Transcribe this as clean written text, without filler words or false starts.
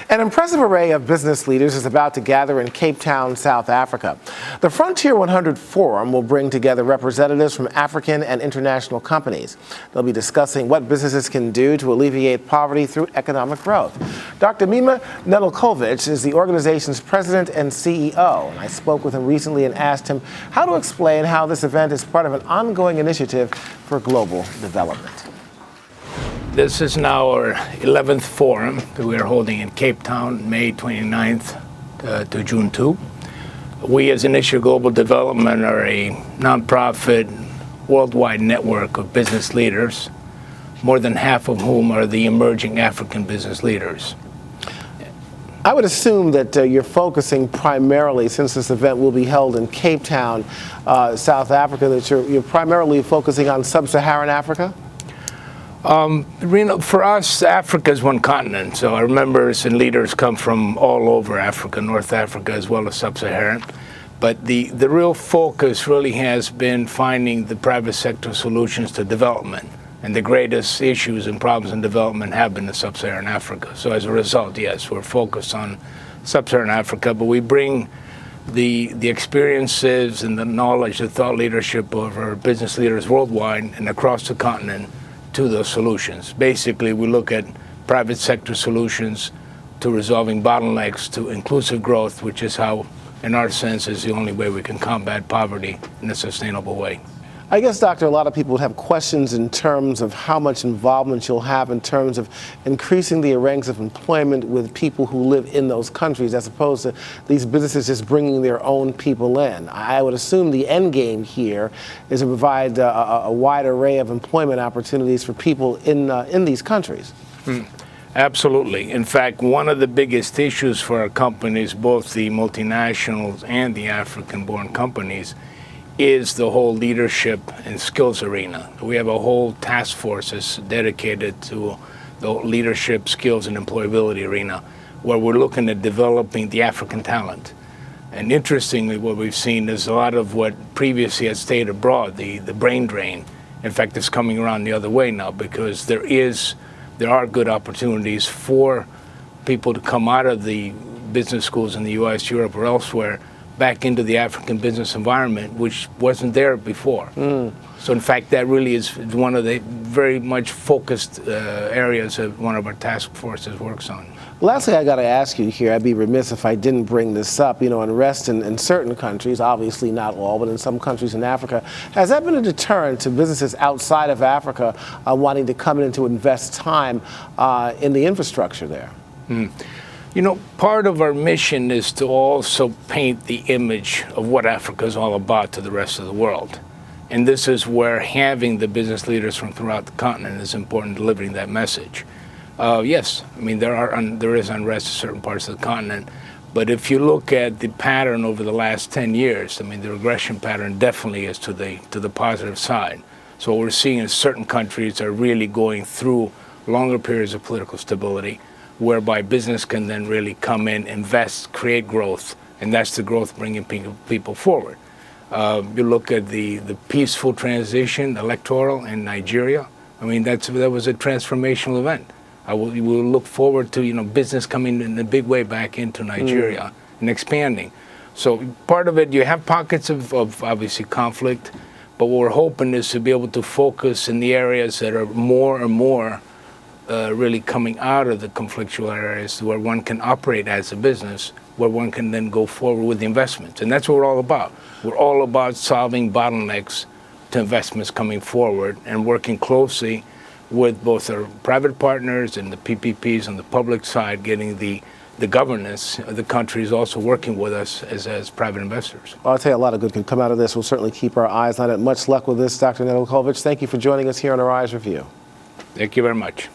An impressive array of business leaders is about to gather in Cape Town, South Africa. The Frontier 100 Forum will bring together representatives from African and international companies. They'll be discussing what businesses can do to alleviate poverty through economic growth. Dr. Mima Nedelcovych is the organization's president and CEO. And I spoke with him recently and asked him how to explain how this event is part of an ongoing initiative for global development. This is now our 11th forum that we are holding in Cape Town, May 29th to June 2. We as Initiative Global Development are a nonprofit worldwide network of business leaders, more than half of whom are the emerging African business leaders. I would assume that you're focusing primarily, since this event will be held in Cape Town, South Africa, that you're primarily focusing on sub-Saharan Africa? For us, Africa is one continent, so our members and leaders come from all over Africa, North Africa as well as sub-Saharan. But the real focus really has been finding the private sector solutions to development. And the greatest issues and problems in development have been in sub-Saharan Africa. So as a result, yes, we're focused on sub-Saharan Africa, but we bring the experiences and the knowledge, the thought leadership of our business leaders worldwide and across the continent to those solutions. Basically, we look at private sector solutions to resolving bottlenecks to inclusive growth, which is how, in our sense, is the only way we can combat poverty in a sustainable way. I guess, Doctor, a lot of people would have questions in terms of how much involvement you'll have in terms of increasing the ranks of employment with people who live in those countries, as opposed to these businesses just bringing their own people in. I would assume the end game here is to provide a wide array of employment opportunities for people in these countries. Absolutely. In fact, one of the biggest issues for our companies, both the multinationals and the African-born companies, is the whole leadership and skills arena. We have a whole task force that's dedicated to the leadership, skills, and employability arena, where we're looking at developing the African talent. And interestingly, what we've seen is a lot of what previously had stayed abroad, the brain drain. In fact, it's coming around the other way now, because there are good opportunities for people to come out of the business schools in the US, Europe, or elsewhere back into the African business environment, which wasn't there before. So in fact, that really is one of the very much focused areas that one of our task forces works on. Lastly, I got to ask you here, I'd be remiss if I didn't bring this up, unrest in certain countries, obviously not all, but in some countries in Africa. Has that been a deterrent to businesses outside of Africa wanting to come in to invest time in the infrastructure there? Part of our mission is to also paint the image of what Africa is all about to the rest of the world. And this is where having the business leaders from throughout the continent is important, delivering that message. Yes, there is unrest in certain parts of the continent, but if you look at the pattern over the last 10 years, the regression pattern definitely is to the positive side. So what we're seeing is certain countries are really going through longer periods of political stability, whereby business can then really come in, invest, create growth, and that's the growth bringing people forward. You look at the peaceful transition, electoral in Nigeria. That was a transformational event. We will look forward to business coming in a big way back into Nigeria and expanding. So part of it, you have pockets of obviously conflict, but what we're hoping is to be able to focus in the areas that are more and more really coming out of the conflictual areas, where one can operate as a business, where one can then go forward with the investments. And that's what we're all about. We're all about solving bottlenecks to investments coming forward and working closely with both our private partners and the PPPs on the public side, getting the governance of the countries also working with us as private investors. Well, I'll tell you, a lot of good can come out of this. We'll certainly keep our eyes on it. Much luck with this, Dr. Nedelcovych. Thank you for joining us here on Arise Review. Thank you very much.